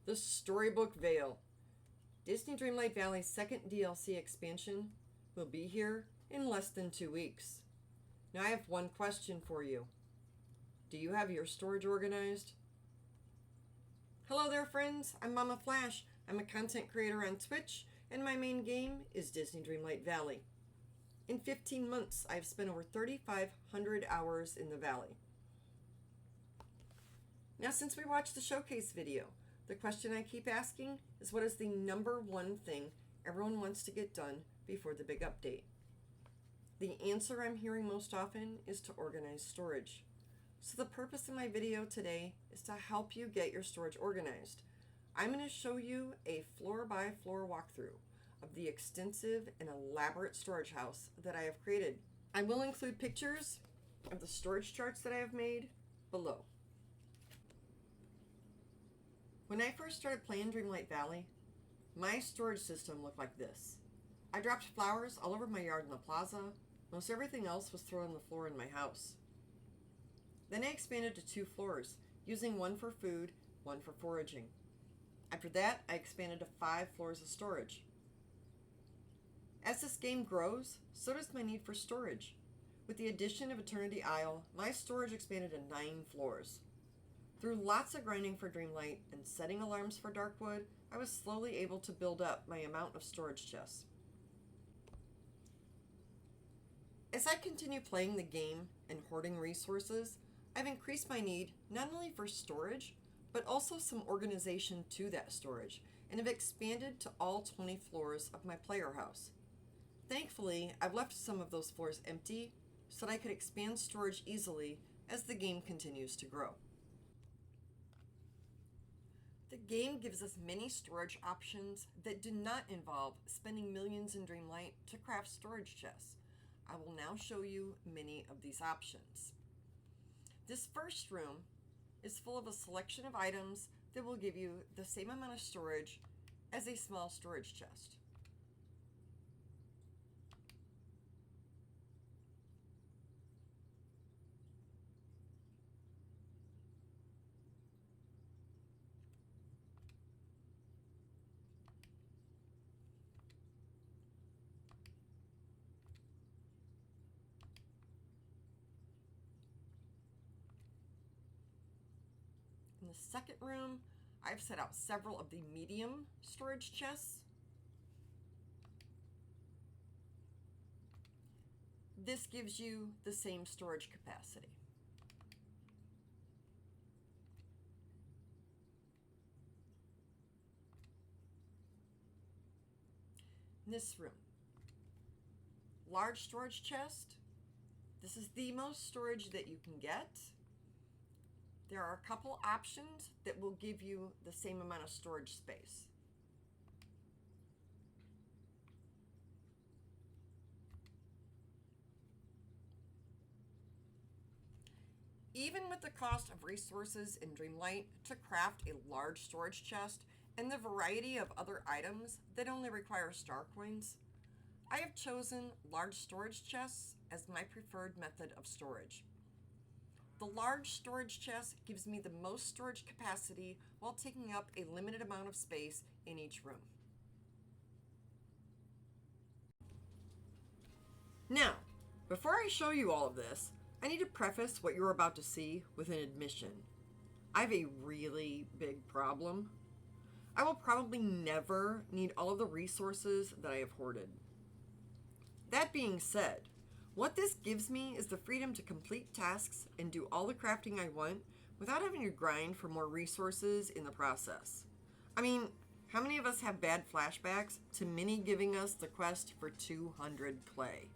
The Storybook Vale. Disney Dreamlight Valley's second DLC expansion will be here in less than 2 weeks. Now I have one question for you. Do you have your storage organized? Hello there, friends. I'm Mama Flash. I'm a content creator on Twitch, and my main game is Disney Dreamlight Valley. In 15 months, I've spent over 3,500 hours in the valley. Now, since we watched the showcase video, the question I keep asking is, what is the number one thing everyone wants to get done before the big update? The answer I'm hearing most often is to organize storage. So the purpose of my video today is to help you get your storage organized. I'm going to show you a floor-by-floor walkthrough of the extensive and elaborate storage house that I have created. I will include pictures of the storage charts that I have made below. When I first started playing Dreamlight Valley, my storage system looked like this. I dropped flowers all over my yard in the plaza. Most everything else was thrown on the floor in my house. Then I expanded to 2 floors, using one for food, one for foraging. After that, I expanded to 5 floors of storage. As this game grows, so does my need for storage. With the addition of Eternity Isle, my storage expanded to 9 floors. Through lots of grinding for Dreamlight and setting alarms for Darkwood, I was slowly able to build up my amount of storage chests. As I continue playing the game and hoarding resources, I've increased my need not only for storage, but also some organization to that storage, and have expanded to all 20 floors of my player house. Thankfully, I've left some of those floors empty so that I could expand storage easily as the game continues to grow. The game gives us many storage options that do not involve spending millions in Dreamlight to craft storage chests. I will now show you many of these options. This first room is full of a selection of items that will give you the same amount of storage as a small storage chest. In the second room, I've set out several of the medium storage chests. This gives you the same storage capacity. In this room, large storage chest. This is the most storage that you can get. There are a couple options that will give you the same amount of storage space. Even with the cost of resources in Dreamlight to craft a large storage chest and the variety of other items that only require star coins, I have chosen large storage chests as my preferred method of storage. The large storage chest gives me the most storage capacity while taking up a limited amount of space in each room. Now, before I show you all of this, I need to preface what you're about to see with an admission. I have a really big problem. I will probably never need all of the resources that I have hoarded. That being said, what this gives me is the freedom to complete tasks and do all the crafting I want without having to grind for more resources in the process. I mean, how many of us have bad flashbacks to Minnie giving us the quest for 200 clay?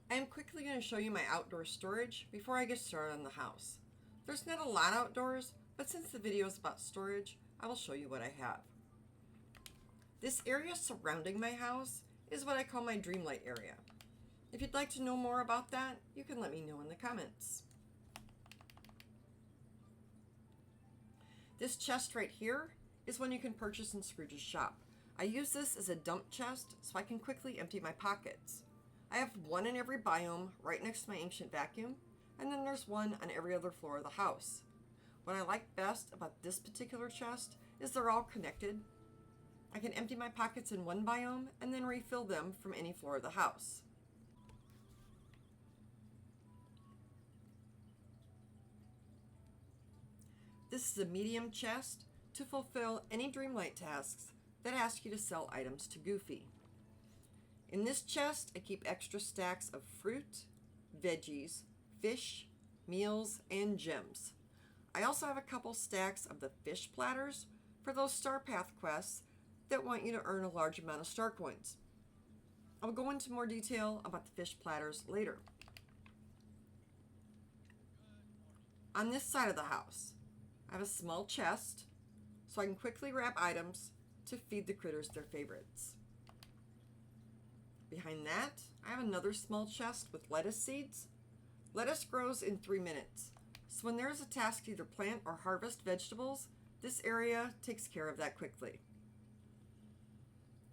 I am quickly going to show you my outdoor storage before I get started on the house. There's not a lot outdoors, but since the video is about storage, I will show you what I have. This area surrounding my house is what I call my Dreamlight area. If you'd like to know more about that, you can let me know in the comments. This chest right here is one you can purchase in Scrooge's shop. I use this as a dump chest so I can quickly empty my pockets. I have one in every biome right next to my ancient vacuum, and then there's one on every other floor of the house. What I like best about this particular chest is they're all connected. I can empty my pockets in one biome and then refill them from any floor of the house. This is a medium chest to fulfill any DreamLight tasks that ask you to sell items to Goofy. In this chest, I keep extra stacks of fruit, veggies, fish, meals, and gems. I also have a couple stacks of the fish platters for those Star Path quests that want you to earn a large amount of star coins. I'll go into more detail about the fish platters later. On this side of the house, I have a small chest so I can quickly wrap items to feed the critters their favorites. Behind that, I have another small chest with lettuce seeds. Lettuce grows in 3 minutes, so when there is a task to either plant or harvest vegetables, this area takes care of that quickly.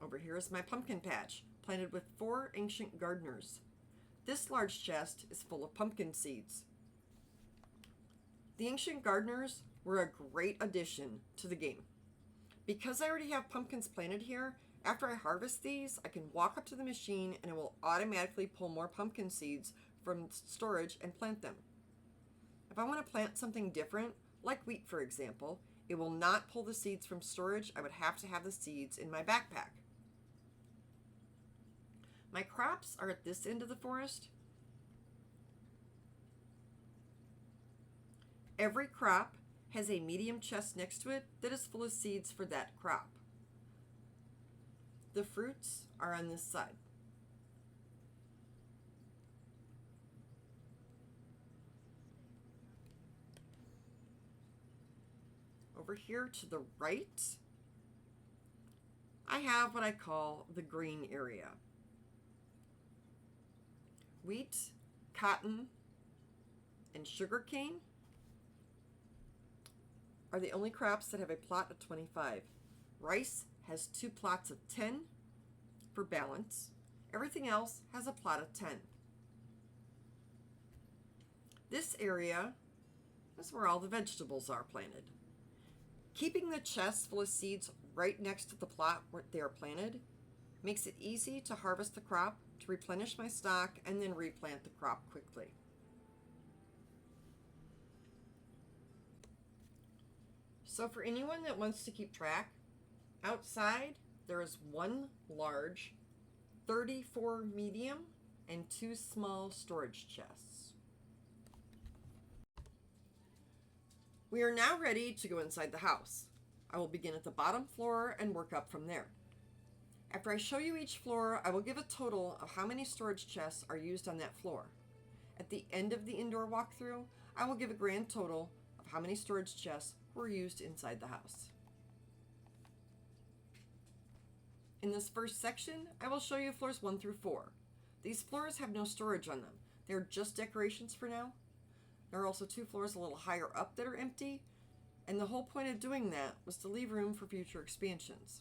Over here is my pumpkin patch, planted with 4 ancient gardeners. This large chest is full of pumpkin seeds. The ancient gardeners were a great addition to the game. Because I already have pumpkins planted here, after I harvest these, I can walk up to the machine and it will automatically pull more pumpkin seeds from storage and plant them. If I want to plant something different, like wheat for example, it will not pull the seeds from storage. I would have to have the seeds in my backpack. My crops are at this end of the forest. Every crop has a medium chest next to it that is full of seeds for that crop. The fruits are on this side. Over here to the right, I have what I call the green area. Wheat, cotton, and sugarcane are the only crops that have a plot of 25. Rice has 2 plots of 10 for balance. Everything else has a plot of 10. This area is where all the vegetables are planted. Keeping the chests full of seeds right next to the plot where they are planted makes it easy to harvest the crop, to replenish my stock, and then replant the crop quickly. So for anyone that wants to keep track, outside there is 1 large, 34 medium, and 2 small storage chests. We are now ready to go inside the house. I will begin at the bottom floor and work up from there. After I show you each floor, I will give a total of how many storage chests are used on that floor. At the end of the indoor walkthrough, I will give a grand total of how many storage chests were used inside the house. In this first section, I will show you floors 1 through 4. These floors have no storage on them. They're just decorations for now. There are also 2 floors a little higher up that are empty, and the whole point of doing that was to leave room for future expansions.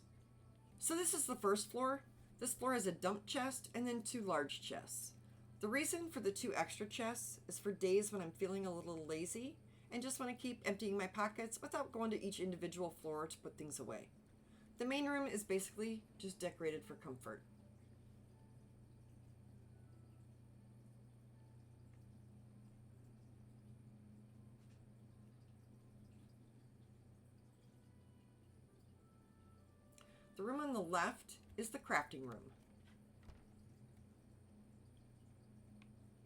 So this is the first floor. This floor has a dump chest and then 2 large chests. The reason for the 2 extra chests is for days when I'm feeling a little lazy and just want to keep emptying my pockets without going to each individual floor to put things away. The main room is basically just decorated for comfort. The room on the left is the crafting room.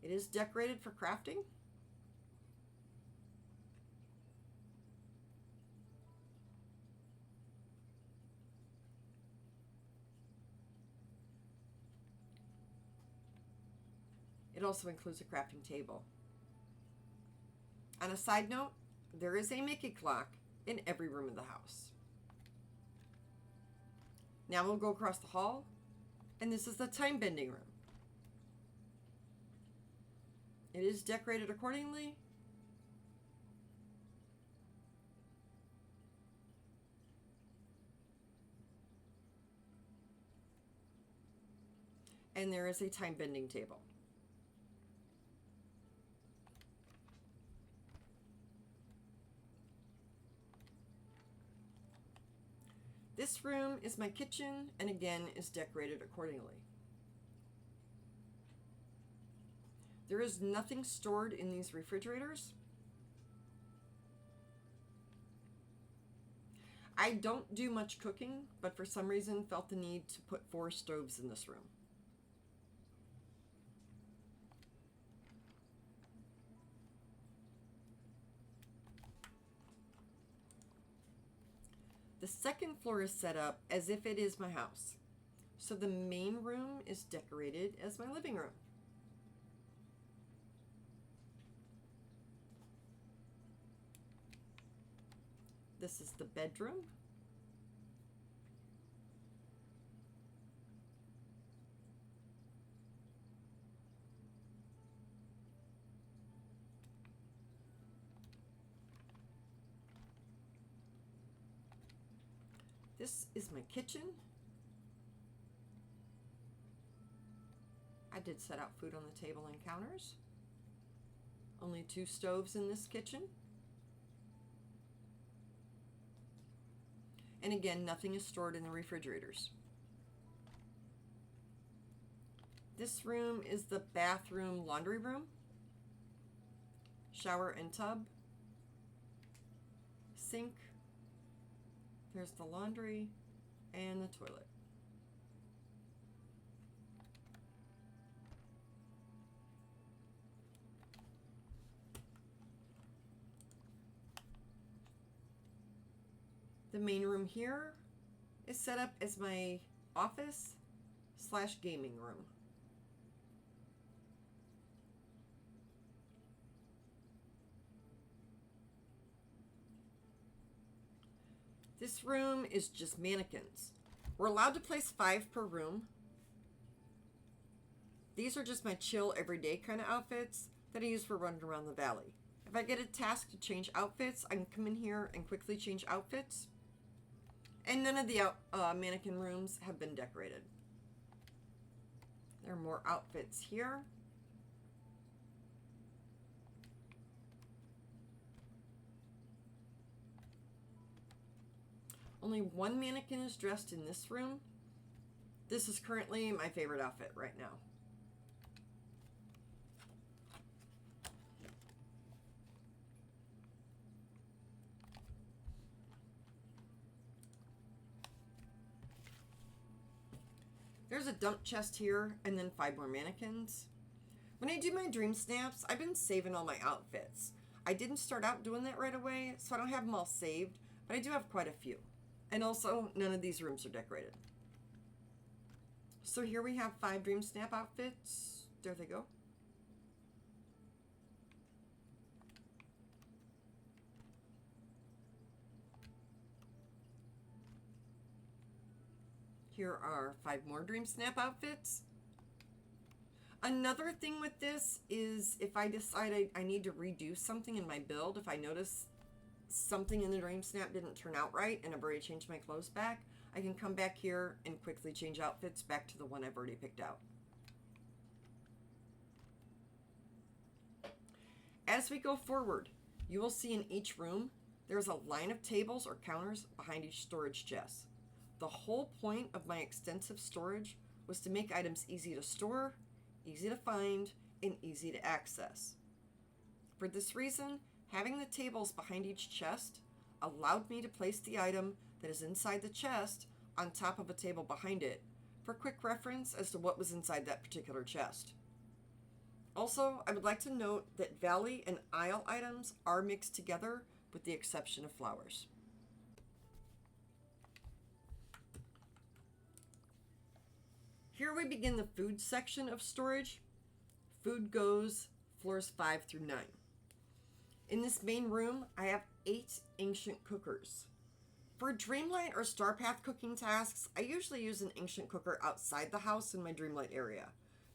It is decorated for crafting. It also includes a crafting table. On a side note, there is a Mickey clock in every room of the house. Now we'll go across the hall, and this is the time bending room. It is decorated accordingly. And there is a time bending table. This room is my kitchen and again is decorated accordingly. There is nothing stored in these refrigerators. I don't do much cooking, but for some reason felt the need to put 4 stoves in this room. The second floor is set up as if it is my house. So the main room is decorated as my living room. This is the bedroom. This is my kitchen. I did set out food on the table and counters. Only 2 stoves in this kitchen. And again, nothing is stored in the refrigerators. This room is the bathroom laundry room, shower and tub, sink, there's the laundry and the toilet. The main room here is set up as my office / gaming room. This room is just mannequins. We're allowed to place 5 per room. These are just my chill everyday kind of outfits that I use for running around the valley. If I get a task to change outfits, I can come in here and quickly change outfits. And none of the mannequin rooms have been decorated. There are more outfits here. Only 1 mannequin is dressed in this room. This is currently my favorite outfit right now. There's a dump chest here and then 5 more mannequins. When I do my dream snaps, I've been saving all my outfits. I didn't start out doing that right away, so I don't have them all saved, but I do have quite a few. And also, none of these rooms are decorated. So here we have 5 dream snap outfits. There they go. Here are 5 more dream snap outfits. Another thing with this is if I decide I need to redo something in my build, if I notice something in the dream snap didn't turn out right and I've already changed my clothes back, I can come back here and quickly change outfits back to the one I've already picked out. As we go forward, you will see in each room there's a line of tables or counters behind each storage chest. The whole point of my extensive storage was to make items easy to store, easy to find, and easy to access. For this reason, having the tables behind each chest allowed me to place the item that is inside the chest on top of a table behind it for quick reference as to what was inside that particular chest. Also, I would like to note that valley and aisle items are mixed together with the exception of flowers. Here we begin the food section of storage. Food goes floors 5 through 9. In this main room, I have 8 ancient cookers. For DreamLight or Star Path cooking tasks, I usually use an ancient cooker outside the house in my DreamLight area.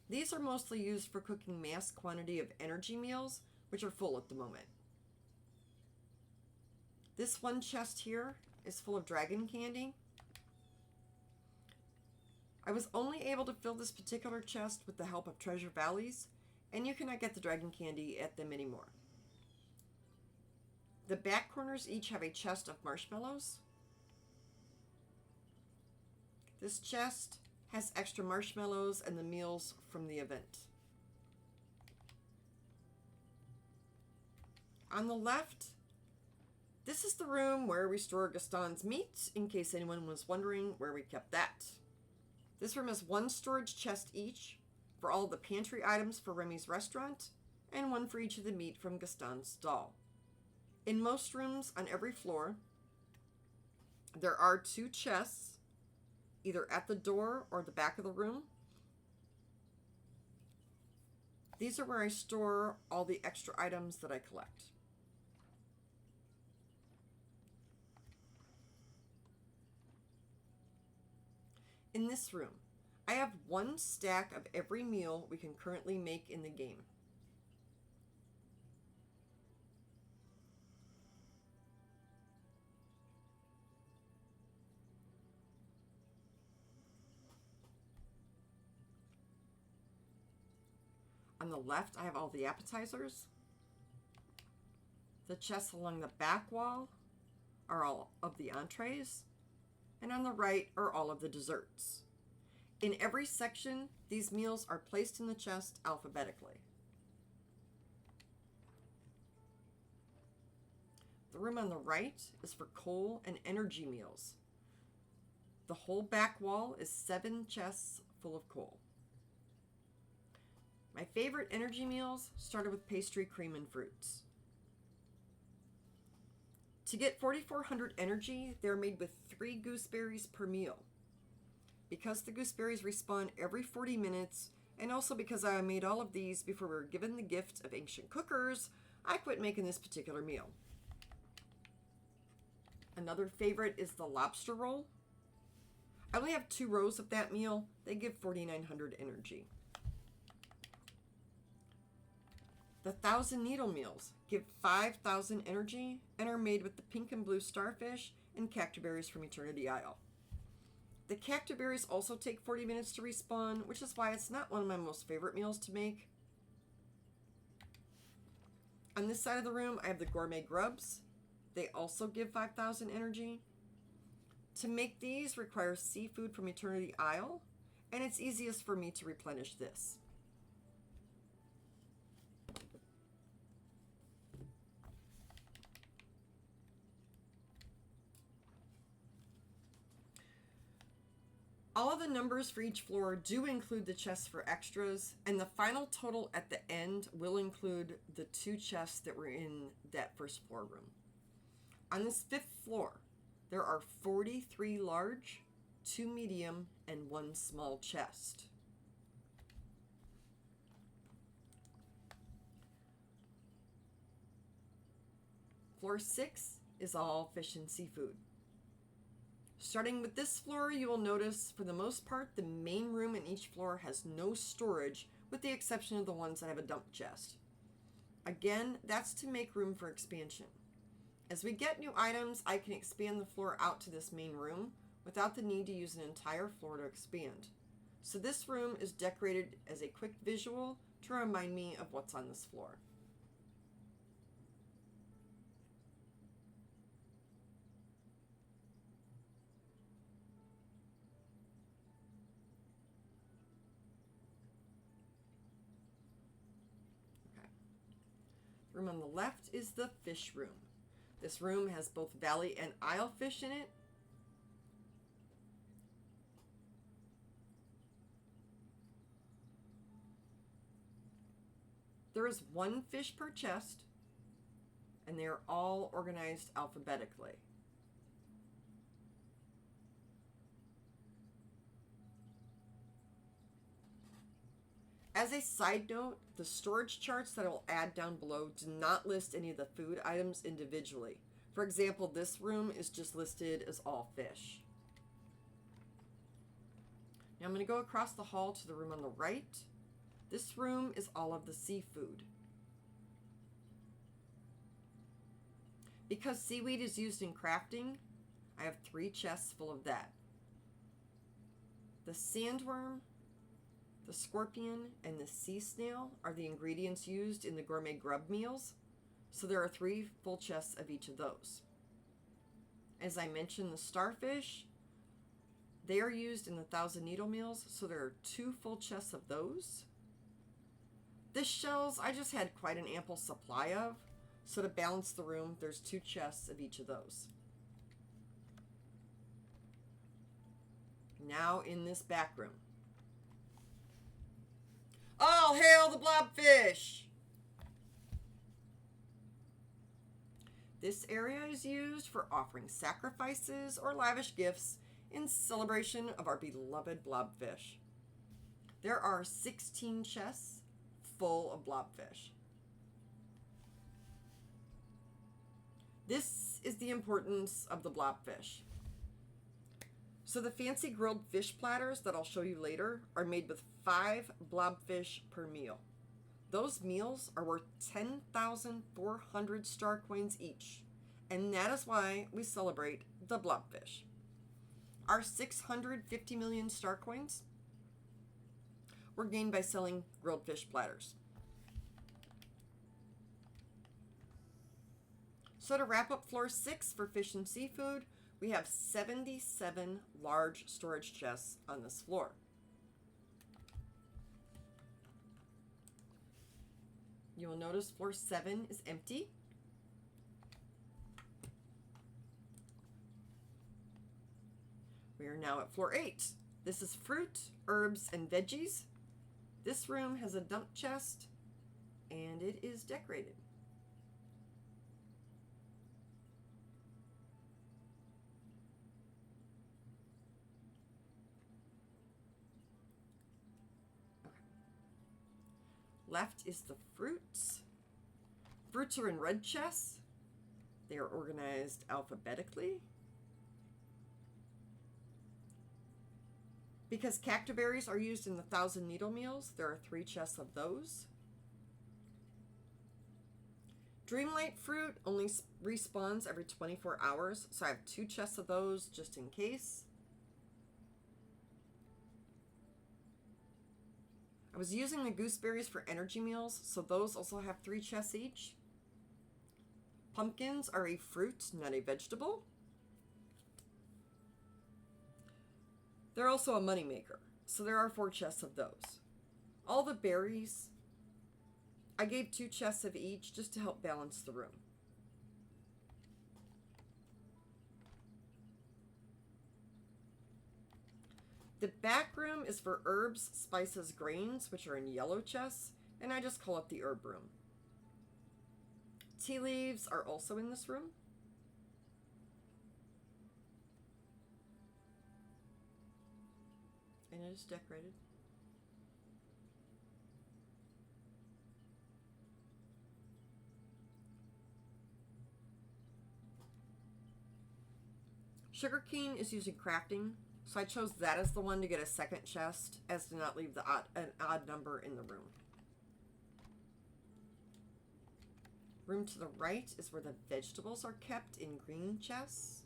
These are mostly used for cooking mass quantity of energy meals, which are full at the moment. This one chest here is full of dragon candy. I was only able to fill this particular chest with the help of Treasure Valleys, and you cannot get the dragon candy at them anymore. The back corners each have a chest of marshmallows. This chest has extra marshmallows and the meals from the event. On the left, this is the room where we store Gaston's meat, in case anyone was wondering where we kept that. This room has one storage chest each for all the pantry items for Remy's restaurant, and one for each of the meat from Gaston's stall. In most rooms on every floor, there are two chests, either at the door or the back of the room. These are where I store all the extra items that I collect. In this room, I have one stack of every meal we can currently make in the game. On the left, I have all the appetizers. The chests along the back wall are all of the entrees. And on the right are all of the desserts. In every section, these meals are placed in the chest alphabetically. The room on the right is for coal and energy meals. The whole back wall is 7 chests full of coal. My favorite energy meals started with pastry, cream, and fruits. To get 4,400 energy, they're made with 3 gooseberries per meal. Because the gooseberries respawn every 40 minutes, and also because I made all of these before we were given the gift of ancient cookers, I quit making this particular meal. Another favorite is the lobster roll. I only have 2 rows of that meal. They give 4,900 energy. The 1,000 needle meals give 5,000 energy and are made with the pink and blue starfish and cactuberries from Eternity Isle. The cactuberries also take 40 minutes to respawn, which is why it's not one of my most favorite meals to make. On this side of the room, I have the gourmet grubs. They also give 5,000 energy. To make these requires seafood from Eternity Isle, and it's easiest for me to replenish this. All of the numbers for each floor do include the chests for extras, and the final total at the end will include the 2 chests that were in that first floor room. On this 5th floor, there are 43 large, 2 medium, and 1 small chest. Floor 6 is all fish and seafood. Starting with this floor, you will notice, for the most part, the main room in each floor has no storage, with the exception of the ones that have a dump chest. Again, that's to make room for expansion. As we get new items, I can expand the floor out to this main room without the need to use an entire floor to expand. So this room is decorated as a quick visual to remind me of what's on this floor. Room on the left is the fish room. This room has both valley and isle fish in it. There is 1 fish per chest, and they are all organized alphabetically. As a side note, the storage charts that I will add down below do not list any of the food items individually. For example, this room is just listed as all fish. Now I'm going to go across the hall to the room on the right. This room is all of the seafood. Because seaweed is used in crafting, I have 3 chests full of that. The sandworm, the scorpion, and the sea snail are the ingredients used in the gourmet grub meals, so there are 3 full chests of each of those. As I mentioned, the starfish, They are used in the 1,000 needle meals, so there are 2 full chests of those. The shells I just had quite an ample supply of, so to balance the room, there's 2 chests of each of those. Now in this back room. All hail the blobfish! This area is used for offering sacrifices or lavish gifts in celebration of our beloved blobfish. There are 16 chests full of blobfish. This is the importance of the blobfish. So the fancy grilled fish platters that I'll show you later are made with 5 blobfish per meal. Those meals are worth 10,400 star coins each, and that is why we celebrate the blobfish. Our 650 million star coins were gained by selling grilled fish platters. So to wrap up floor 6 for fish and seafood, we have 77 large storage chests on this floor. You will notice floor 7 is empty. We are now at floor 8. This is fruit, herbs, and veggies. This room has a dump chest, and it is decorated. Left is the fruits. Fruits are in red chests. They are organized alphabetically. Because cactuberries are used in the 1,000 needle meals, there are 3 chests of those. DreamLight fruit only respawns every 24 hours, so I have 2 chests of those just in case. I was using the gooseberries for energy meals, so those also have 3 chests each. Pumpkins are a fruit, not a vegetable. They're also a moneymaker, so there are 4 chests of those. All the berries, I gave 2 chests of each just to help balance the room. The back room is for herbs, spices, grains, which are in yellow chests, and I just call it the herb room. Tea leaves are also in this room. And it is decorated. Sugarcane is used in crafting, so I chose that as the one to get a second chest, as to not leave an odd number in the room. Room to the right is where the vegetables are kept in green chests.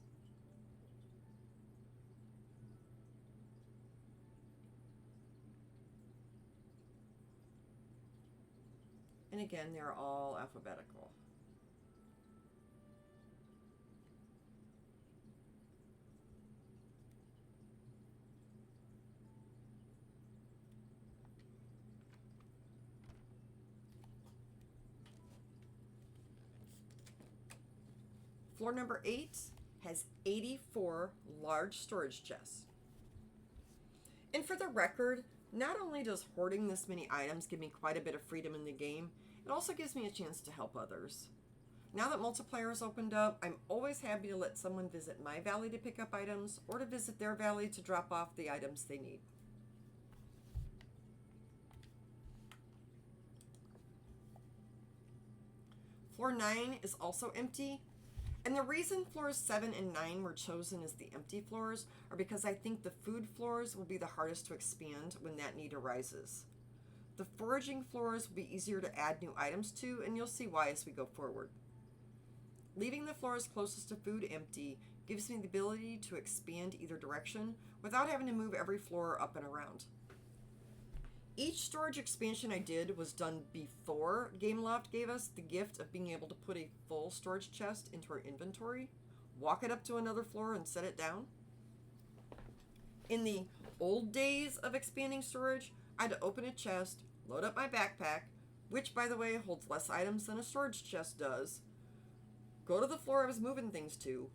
And again, they're all alphabetical. Floor number 8 has 84 large storage chests. And for the record, not only does hoarding this many items give me quite a bit of freedom in the game, it also gives me a chance to help others. Now that multiplayer is opened up, I'm always happy to let someone visit my valley to pick up items, or to visit their valley to drop off the items they need. Floor 9 is also empty. And the reason floors 7 and 9 were chosen as the empty floors are because I think the food floors will be the hardest to expand when that need arises. The foraging floors will be easier to add new items to, and you'll see why as we go forward. Leaving the floors closest to food empty gives me the ability to expand either direction without having to move every floor up and around. Each storage expansion I did was done before GameLoft gave us the gift of being able to put a full storage chest into our inventory, walk it up to another floor, and set it down. In the old days of expanding storage, I had to open a chest, load up my backpack, which, by the way, holds less items than a storage chest does, go to the floor I was moving things to,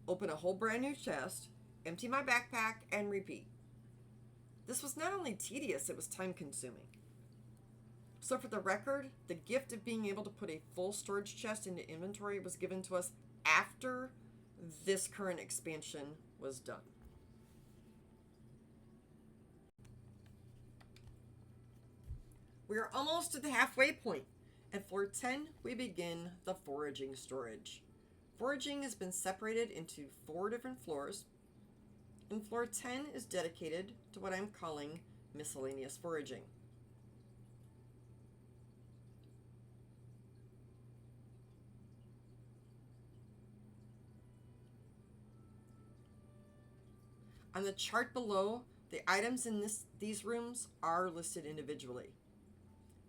open a whole brand new chest, empty my backpack, and repeat. This was not only tedious, it was time consuming. So for the record, the gift of being able to put a full storage chest into inventory was given to us after this current expansion was done. We are almost at the halfway point. At floor 10, we begin the foraging storage. Foraging has been separated into 4 different floors, and floor 10 is dedicated to what I'm calling miscellaneous foraging. On the chart below, the items in these rooms are listed individually.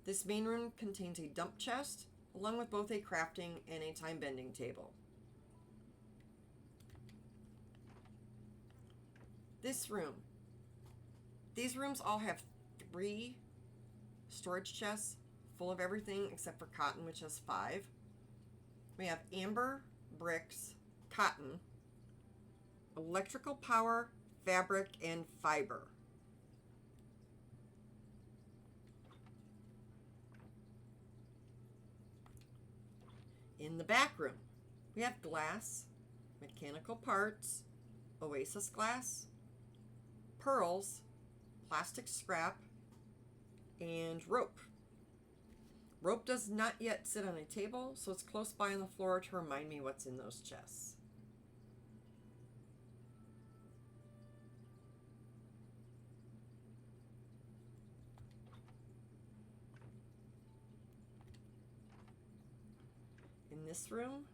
This main room contains a dump chest, along with both a crafting and a time bending table. This room. These rooms all have 3 storage chests full of everything except for cotton, which has 5. We have amber, bricks, cotton, electrical power, fabric, and fiber. In the back room, we have glass, mechanical parts, oasis glass, pearls, plastic scrap, and rope. Rope does not yet sit on a table, so it's close by on the floor to remind me what's in those chests. In this room,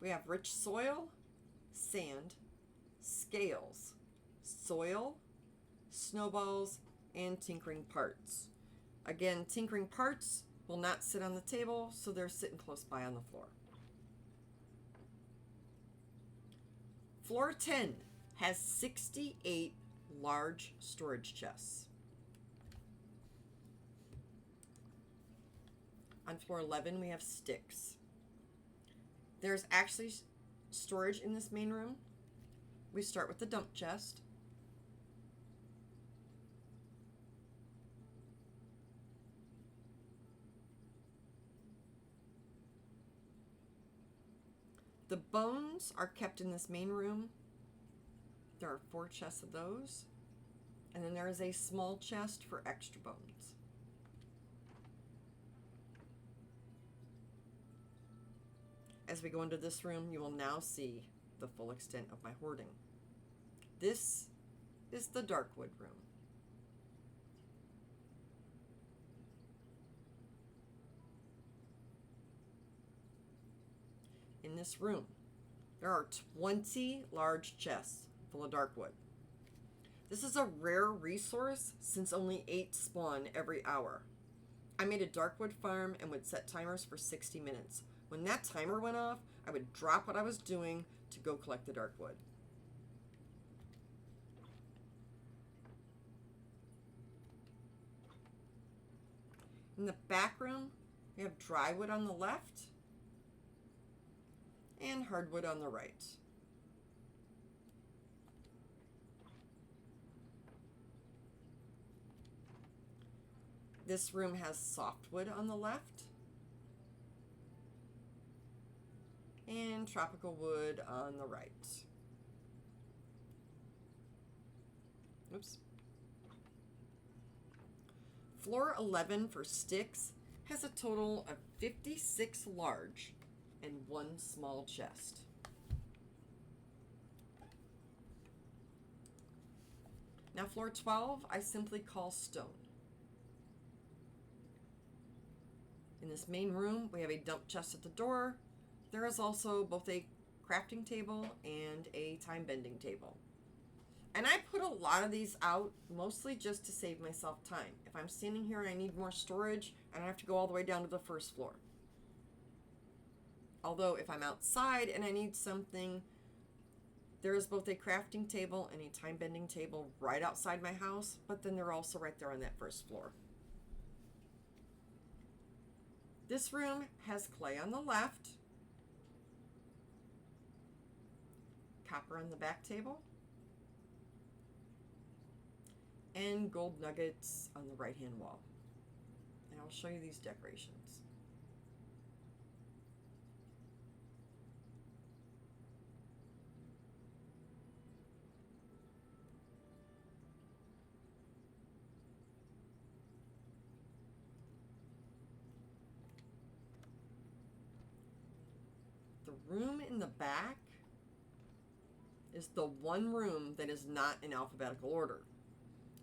we have rich soil, sand, scales, soil, snowballs, and tinkering parts. Again, tinkering parts will not sit on the table, so they're sitting close by on the floor. Floor 10 has 68 large storage chests. On floor 11, we have sticks. There's actually storage in this main room. We start with the dump chest. The bones are kept in this main room. There are 4 chests of those. And then there is a small chest for extra bones. As we go into this room, you will now see the full extent of my hoarding. This is the Darkwood room. In this room, there are 20 large chests full of Darkwood. This is a rare resource since only 8 spawn every hour. I made a Darkwood farm and would set timers for 60 minutes. When that timer went off, I would drop what I was doing to go collect the Darkwood. In the back room, we have drywood on the left and hardwood on the right. This room has softwood on the left and tropical wood on the right. Oops. Floor 11 for sticks has a total of 56 large and 1 small chest. Now floor 12, I simply call stone. In this main room, we have a dump chest at the door. There is also both a crafting table and a time bending table. And I put a lot of these out mostly just to save myself time. If I'm standing here and I need more storage, I don't have to go all the way down to the first floor. Although if I'm outside and I need something There is both a crafting table and a time-bending table right outside my house, but then they're also right there on that first floor. This room has clay on the left, copper on the back table, and gold nuggets on the right-hand wall. And I'll show you these decorations. The room in the back is the one room that is not in alphabetical order.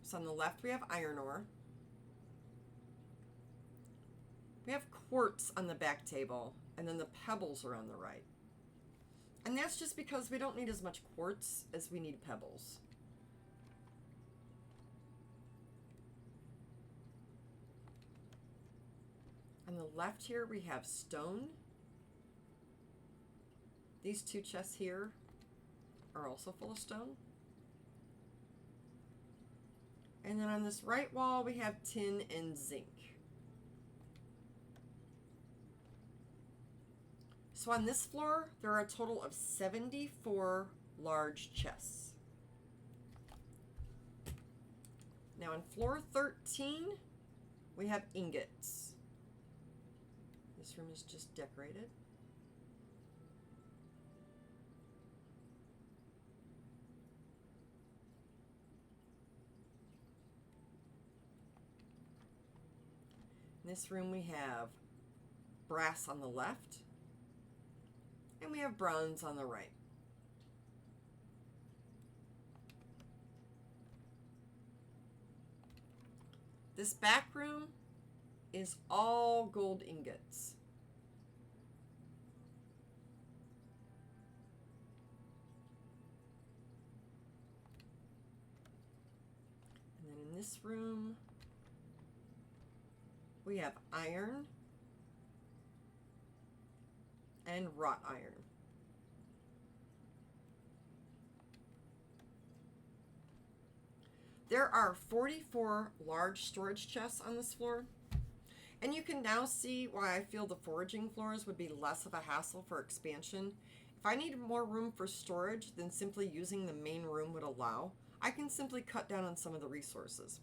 So on the left we have iron ore. We have quartz on the back table, and then the pebbles are on the right. And that's just because we don't need as much quartz as we need pebbles. On the left here we have stone. These two chests here are also full of stone. And then on this right wall we have tin and zinc. So on this floor there are a total of 74 large chests. Now on floor 13 we have ingots. This room is just decorated. In this room we have brass on the left, and we have bronze on the right. This back room is all gold ingots. And then in this room we have iron and wrought iron. There are 44 large storage chests on this floor, and you can now see why I feel the foraging floors would be less of a hassle for expansion. If I need more room for storage than simply using the main room would allow, I can simply cut down on some of the resources.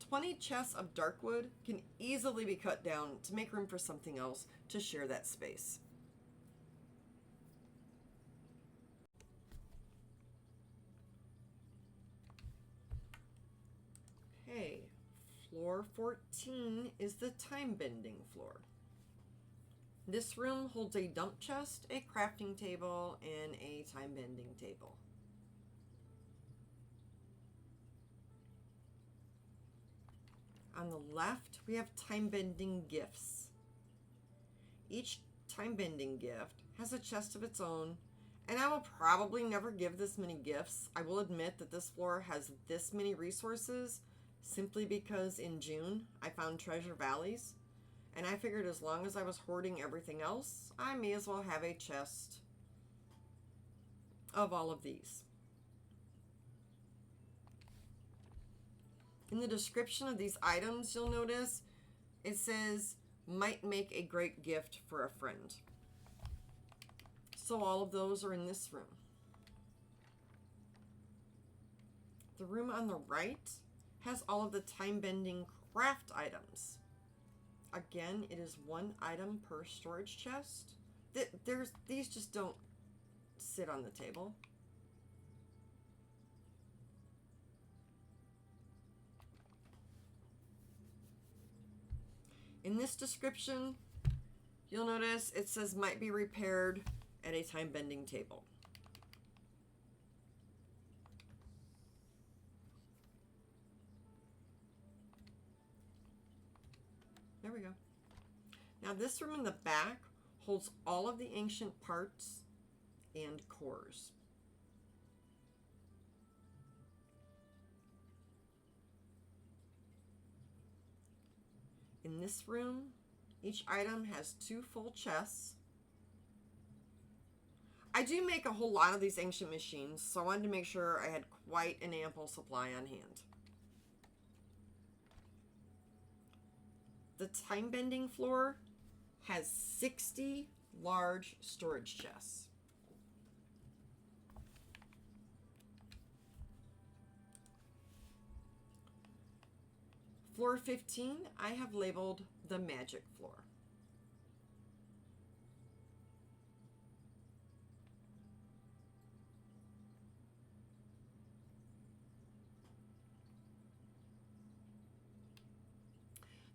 20 chests of dark wood can easily be cut down to make room for something else to share that space. Okay, floor 14 is the time bending floor. This room holds a dump chest, a crafting table, and a time bending table. On the left, we have time-bending gifts. Each time-bending gift has a chest of its own, and I will probably never give this many gifts. I will admit that this floor has this many resources simply because in June I found treasure valleys, and I figured as long as I was hoarding everything else, I may as well have a chest of all of these. In the description of these items, you'll notice it says, might make a great gift for a friend. So all of those are in this room. The room on the right has all of the time-bending craft items. Again, it is one item per storage chest. These just don't sit on the table. In this description, you'll notice it says might be repaired at a time bending table. There we go. Now this room in the back holds all of the ancient parts and cores. In this room, each item has 2 full chests. I do make a whole lot of these ancient machines, so I wanted to make sure I had quite an ample supply on hand. The time-bending floor has 60 large storage chests. Floor 15, I have labeled the magic floor.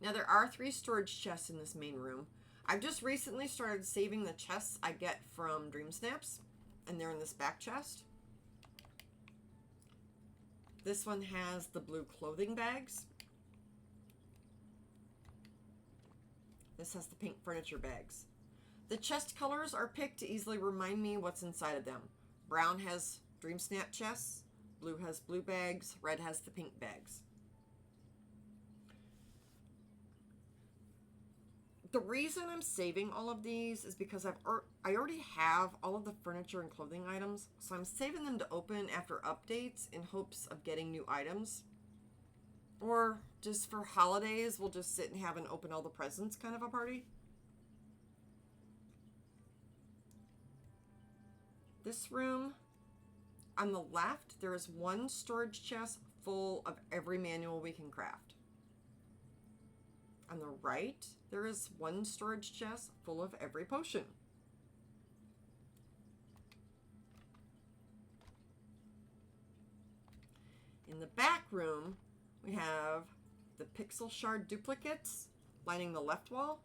Now there are 3 storage chests in this main room. I've just recently started saving the chests I get from Dream Snaps, and they're in this back chest. This one has the blue clothing bags. This has the pink furniture bags. The chest colors are picked to easily remind me what's inside of them. Brown has Dream Snap chests, blue has blue bags, red has the pink bags. The reason I'm saving all of these is because I already have all of the furniture and clothing items, so I'm saving them to open after updates in hopes of getting new items. Or just for holidays, we'll just sit and have an open all the presents kind of a party. This room, on the left, there is 1 storage chest full of every manual we can craft. On the right, there is 1 storage chest full of every potion. In the back room, we have the pixel shard duplicates lining the left wall.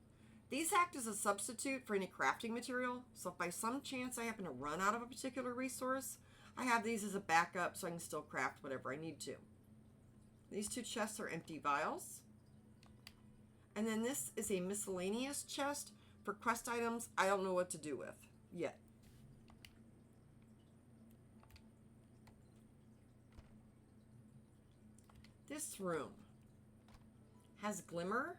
These act as a substitute for any crafting material, so if by some chance I happen to run out of a particular resource, I have these as a backup so I can still craft whatever I need to. These 2 chests are empty vials. And then this is a miscellaneous chest for quest items I don't know what to do with yet. This room has glimmer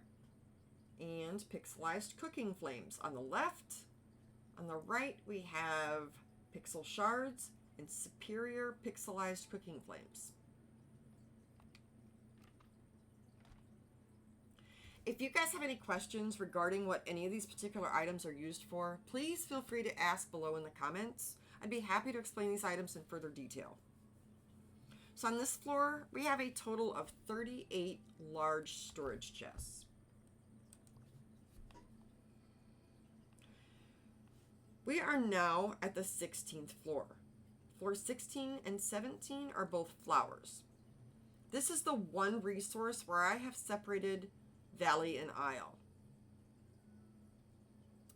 and pixelized cooking flames on the left. On the right, we have pixel shards and superior pixelized cooking flames. If you guys have any questions regarding what any of these particular items are used for, please feel free to ask below in the comments. I'd be happy to explain these items in further detail. So on this floor, we have a total of 38 large storage chests. We are now at the 16th floor. Floors 16 and 17 are both flowers. This is the one resource where I have separated Valley and Isle.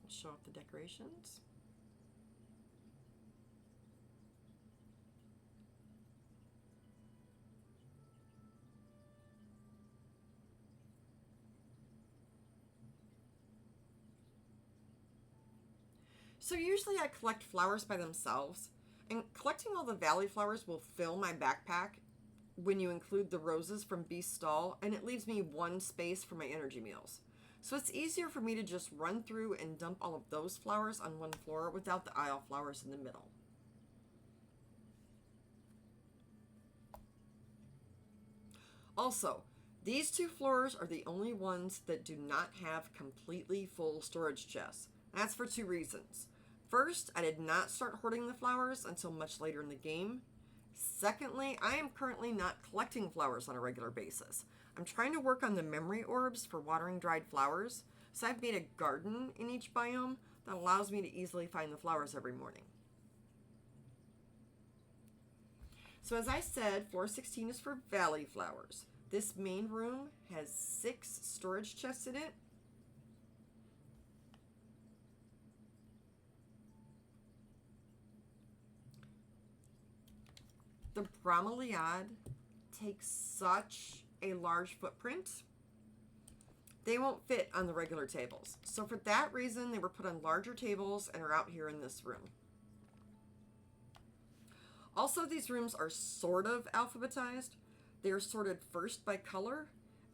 I'll show off the decorations. So usually I collect flowers by themselves, and collecting all the valley flowers will fill my backpack when you include the roses from Beast's Stall, and it leaves me one space for my energy meals. So it's easier for me to just run through and dump all of those flowers on one floor without the Isle flowers in the middle. Also, these 2 floors are the only ones that do not have completely full storage chests. That's for 2 reasons. First, I did not start hoarding the flowers until much later in the game. Secondly, I am currently not collecting flowers on a regular basis. I'm trying to work on the memory orbs for watering dried flowers, so I've made a garden in each biome that allows me to easily find the flowers every morning. So as I said, floor 16 is for valley flowers. This main room has 6 storage chests in it. The bromeliad takes such a large footprint, they won't fit on the regular tables. So for that reason, they were put on larger tables and are out here in this room. Also, these rooms are sort of alphabetized. They are sorted first by color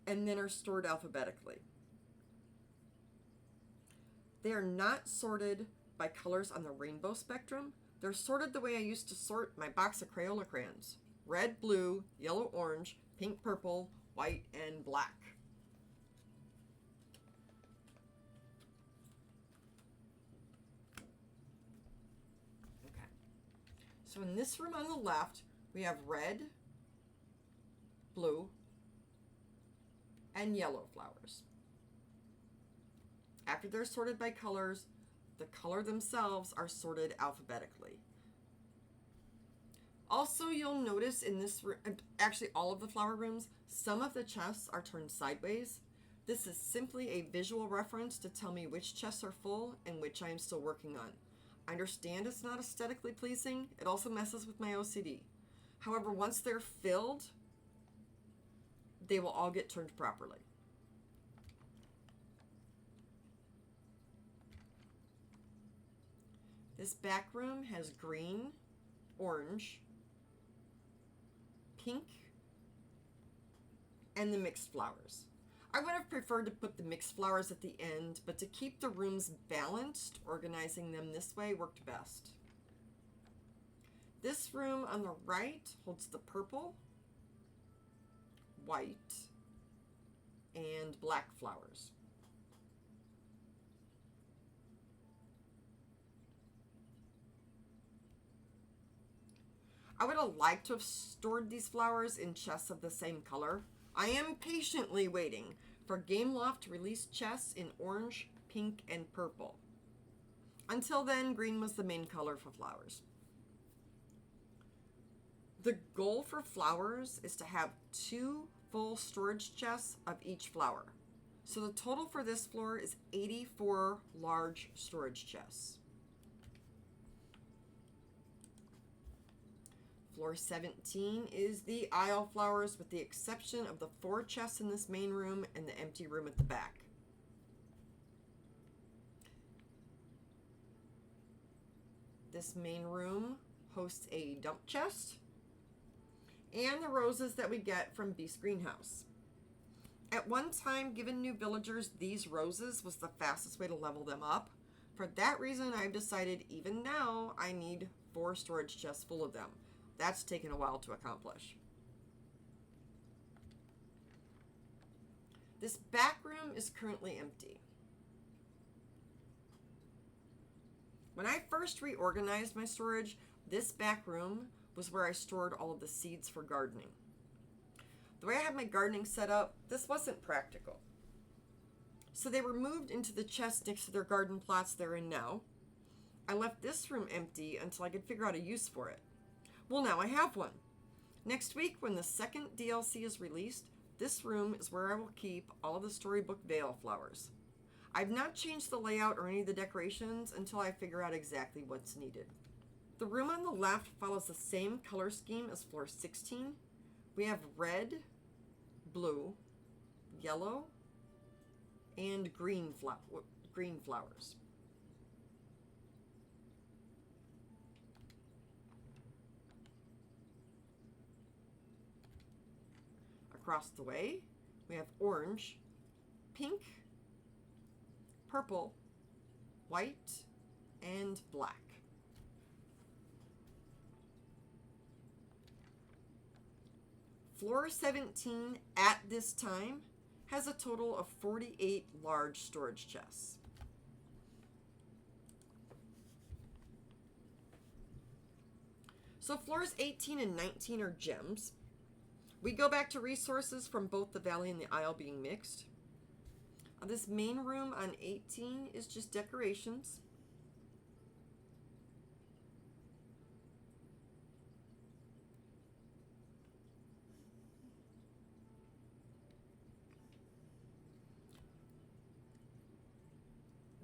and then are stored alphabetically. They are not sorted by colors on the rainbow spectrum. They're sorted the way I used to sort my box of Crayola crayons. Red, blue, yellow, orange, pink, purple, white, and black. Okay. So in this room on the left, we have red, blue, and yellow flowers. After they're sorted by colors, the color themselves are sorted alphabetically. Also, you'll notice in this room, actually all of the flower rooms, some of the chests are turned sideways. This is simply a visual reference to tell me which chests are full and which I am still working on. I understand it's not aesthetically pleasing. It also messes with my OCD. However, once they're filled, they will all get turned properly. This back room has green, orange, pink, and the mixed flowers. I would have preferred to put the mixed flowers at the end, but to keep the rooms balanced, organizing them this way worked best. This room on the right holds the purple, white, and black flowers. I would have liked to have stored these flowers in chests of the same color. I am patiently waiting for Gameloft to release chests in orange, pink, and purple. Until then, green was the main color for flowers. The goal for flowers is to have 2 full storage chests of each flower. So the total for this floor is 84 large storage chests. Floor 17 is the aisle flowers, with the exception of the 4 chests in this main room and the empty room at the back. This main room hosts a dump chest and the roses that we get from Beast Greenhouse. At one time, given new villagers these roses was the fastest way to level them up. For that reason, I've decided even now I need 4 storage chests full of them. That's taken a while to accomplish. This back room is currently empty. When I first reorganized my storage, this back room was where I stored all of the seeds for gardening. The way I had my gardening set up, this wasn't practical. So they were moved into the chest next to their garden plots they're in now. I left this room empty until I could figure out a use for it. Well, now I have one. Next week, when the second DLC is released, this room is where I will keep all of the Storybook Vale flowers. I've not changed the layout or any of the decorations until I figure out exactly what's needed. The room on the left follows the same color scheme as floor 16. We have red, blue, yellow, and green flowers. Across the way, we have orange, pink, purple, white, and black. Floor 17 at this time has a total of 48 large storage chests. So floors 18 and 19 are gems. We go back to resources from both the valley and the aisle being mixed. This main room on 18 is just decorations.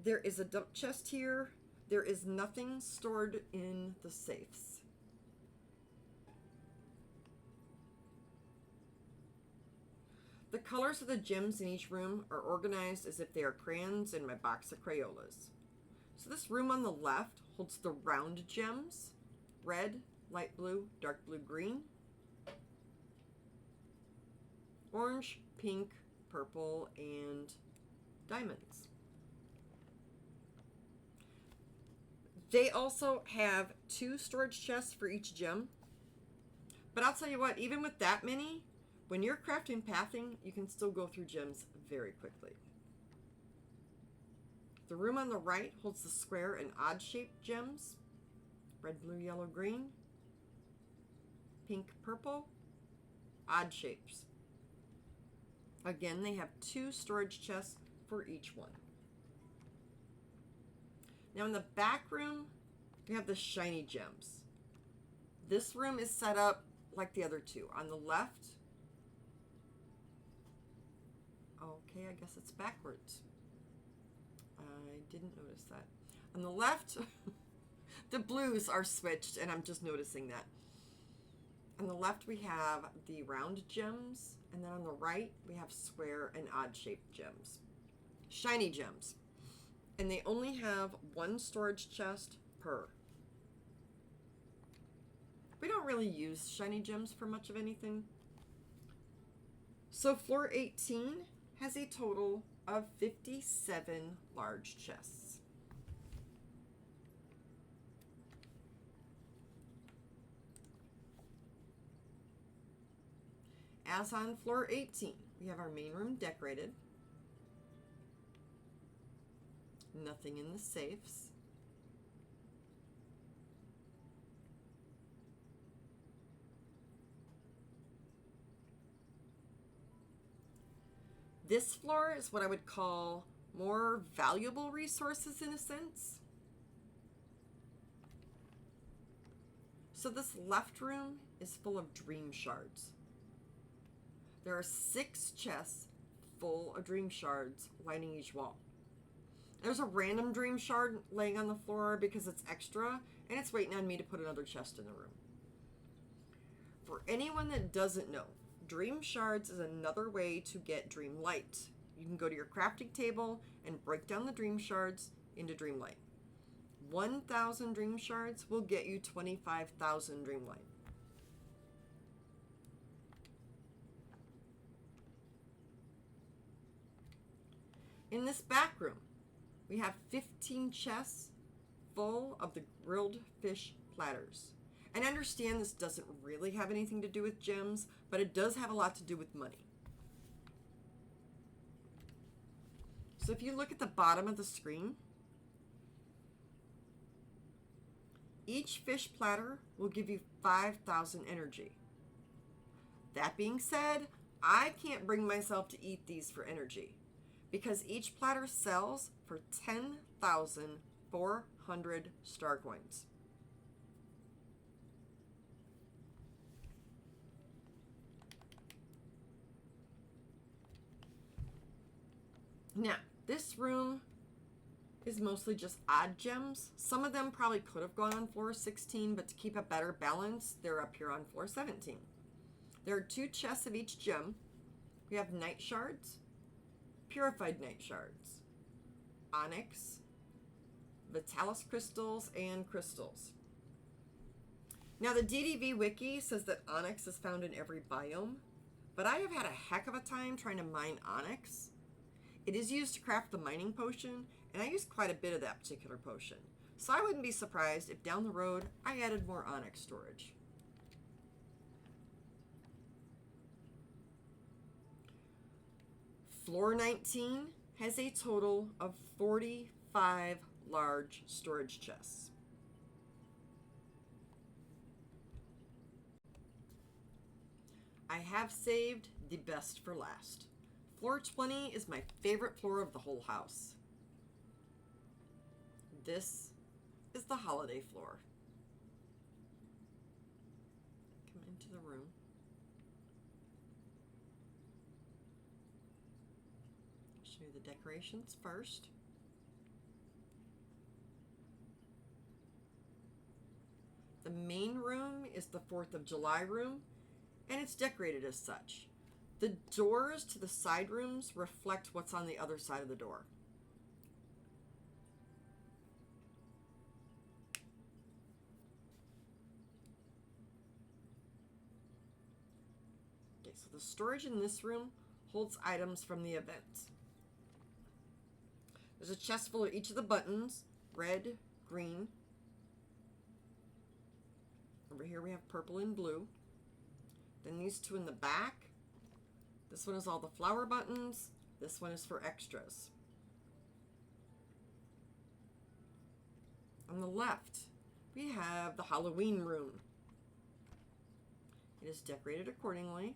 There is a dump chest here. There is nothing stored in the safes. The colors of the gems in each room are organized as if they are crayons in my box of Crayolas. So this room on the left holds the round gems: red, light blue, dark blue, green, orange, pink, purple, and diamonds. They also have 2 storage chests for each gem. But I'll tell you what, even with that many, when you're crafting pathing, you can still go through gems very quickly. The room on the right holds the square and odd-shaped gems. Red, blue, yellow, green. Pink, purple. Odd shapes. Again, they have 2 storage chests for each one. Now in the back room, we have the shiny gems. This room is set up like the other 2. On the left, okay, I guess it's backwards. I didn't notice that. On the left, the blues are switched, and I'm just noticing that. On the left, we have the round gems, and then on the right, we have square and odd-shaped gems. Shiny gems. And they only have 1 storage chest per. We don't really use shiny gems for much of anything. So floor 18 has a total of 57 large chests. As on floor 18, we have our main room decorated. Nothing in the safes. This floor is what I would call more valuable resources in a sense. So this left room is full of dream shards. There are 6 chests full of dream shards lining each wall. There's a random dream shard laying on the floor because it's extra, and it's waiting on me to put another chest in the room. For anyone that doesn't know, dream shards is another way to get DreamLight. You can go to your crafting table and break down the dream shards into DreamLight. 1,000 dream shards will get you 25,000 DreamLight. In this back room, we have 15 chests full of the grilled fish platters. And I understand this doesn't really have anything to do with gems, but it does have a lot to do with money. So if you look at the bottom of the screen, each fish platter will give you 5,000 energy. That being said, I can't bring myself to eat these for energy, because each platter sells for 10,400 star coins. Now, this room is mostly just odd gems. Some of them probably could have gone on floor 16, but to keep a better balance, they're up here on floor 17. There are 2 chests of each gem. We have night shards, purified night shards, onyx, vitalis crystals, and crystals. Now the DDV wiki says that onyx is found in every biome, but I have had a heck of a time trying to mine onyx. It is used to craft the mining potion, and I use quite a bit of that particular potion. So I wouldn't be surprised if down the road I added more onyx storage. Floor 19 has a total of 45 large storage chests. I have saved the best for last. Floor 20 is my favorite floor of the whole house. This is the holiday floor. Come into the room. Show you the decorations first. The main room is the 4th of July room, and it's decorated as such. The doors to the side rooms reflect what's on the other side of the door. Okay, so the storage in this room holds items from the event. There's a chest full of each of the buttons, red, green, Over here we have purple and blue. Then these two in the back. This one is all the flower buttons. This one is for extras. On the left, we have the Halloween room. It is decorated accordingly.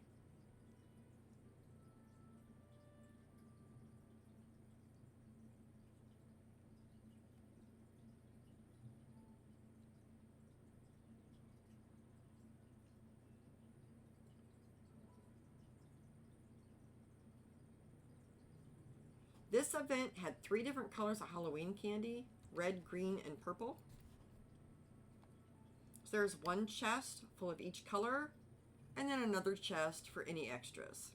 This event had 3 different colors of Halloween candy, red, green, and purple. So there's one chest full of each color, and then another chest for any extras.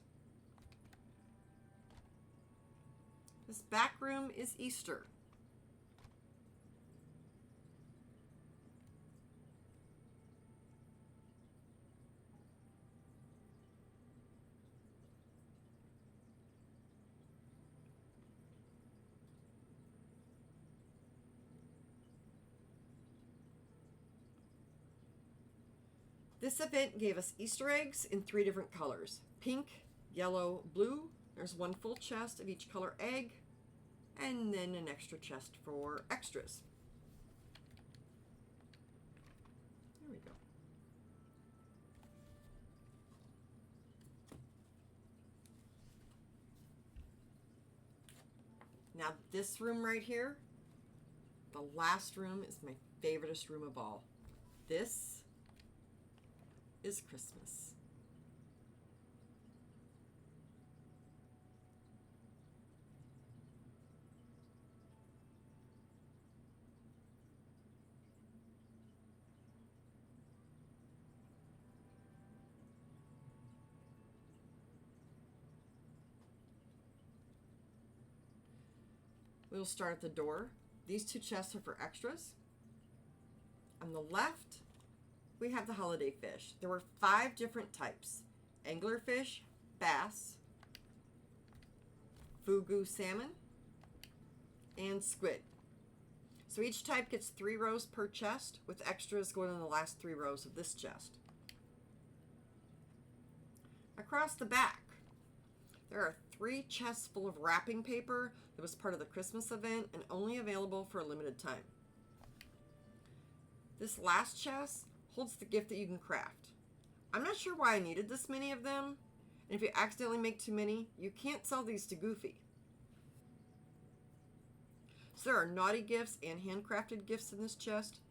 This back room is Easter. This event gave us Easter eggs in 3 different colors: pink, yellow, blue. There's one full chest of each color egg, and then an extra chest for extras. There we go. Now this room right here, the last room, is my favoriteest room of all. This is Christmas. We'll start at the door. These 2 chests are for extras. On the left, we have the holiday fish. There were 5 different types: anglerfish, bass, fugu salmon, and squid. So each type gets 3 rows per chest, with extras going in the last 3 rows of this chest. Across the back, there are 3 chests full of wrapping paper that was part of the Christmas event and only available for a limited time. This last chest holds the gift that you can craft. I'm not sure why I needed this many of them, and if you accidentally make too many, you can't sell these to Goofy. So there are naughty gifts and handcrafted gifts in this chest.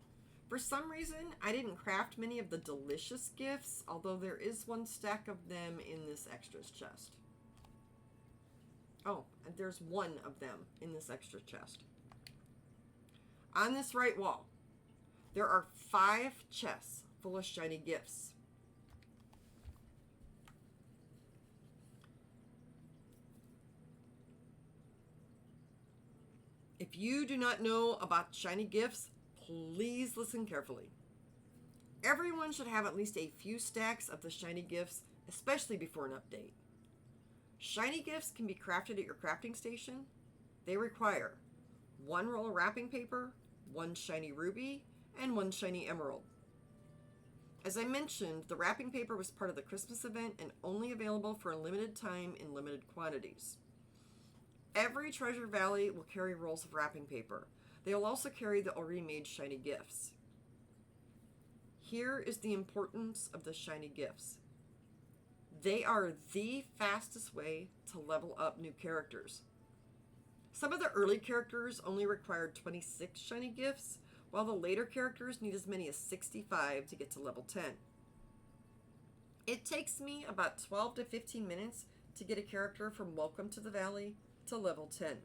For some reason, I didn't craft many of the delicious gifts, although there is 1 stack of them in this extras chest. Oh, and there's 1 of them in this extra chest. On this right wall, there are 5 chests full of shiny gifts. If you do not know about shiny gifts, please listen carefully. Everyone should have at least a few stacks of the shiny gifts, especially before an update. Shiny gifts can be crafted at your crafting station. They require 1 roll of wrapping paper, 1 shiny ruby, and 1 shiny emerald. As I mentioned, the wrapping paper was part of the Christmas event and only available for a limited time in limited quantities. Every Treasure Valley will carry rolls of wrapping paper. They will also carry the already made shiny gifts. Here is the importance of the shiny gifts. They are the fastest way to level up new characters. Some of the early characters only required 26 shiny gifts, while the later characters need as many as 65 to get to level 10. It takes me about 12 to 15 minutes to get a character from Welcome to the Valley to level 10.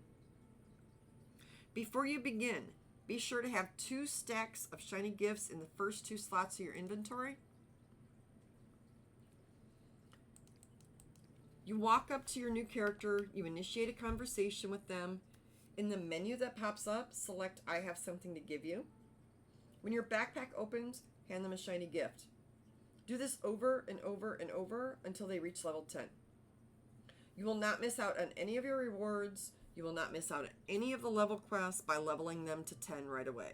Before you begin, be sure to have 2 stacks of shiny gifts in the first 2 slots of your inventory. You walk up to your new character, you initiate a conversation with them. In the menu that pops up, select I have something to give you. When your backpack opens, hand them a shiny gift. Do this over and over and over until they reach level 10. You will not miss out on any of your rewards. You will not miss out on any of the level quests by leveling them to 10 right away.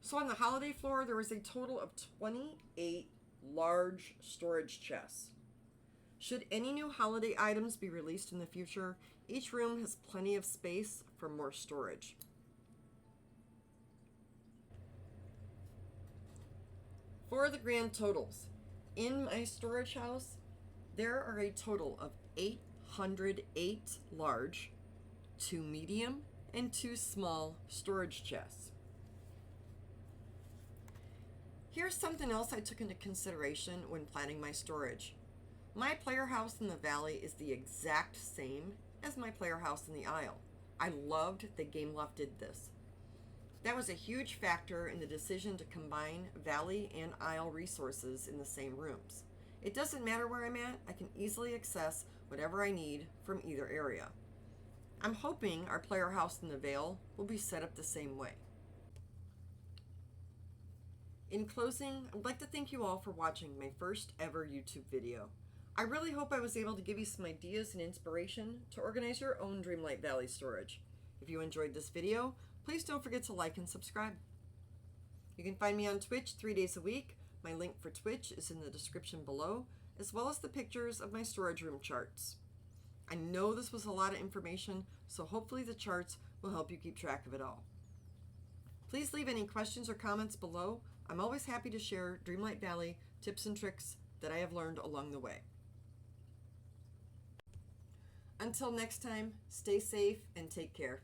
So on the holiday floor, there was a total of 28 large storage chests. Should any new holiday items be released in the future, each room has plenty of space for more storage. For the grand totals, in my storage house, there are a total of 808 large, 2 medium, and 2 small storage chests. Here's something else I took into consideration when planning my storage. My player house in the valley is the exact same as my player house in the Isle. I loved that GameLoft did this. That was a huge factor in the decision to combine valley and Isle resources in the same rooms. It doesn't matter where I'm at, I can easily access whatever I need from either area. I'm hoping our player house in the Vale will be set up the same way. In closing, I'd like to thank you all for watching my first ever YouTube video. I really hope I was able to give you some ideas and inspiration to organize your own DreamLight Valley storage. If you enjoyed this video, please don't forget to like and subscribe. You can find me on Twitch 3 days a week. My link for Twitch is in the description below, as well as the pictures of my storage room charts. I know this was a lot of information, so hopefully the charts will help you keep track of it all. Please leave any questions or comments below. I'm always happy to share DreamLight Valley tips and tricks that I have learned along the way. Until next time, stay safe and take care.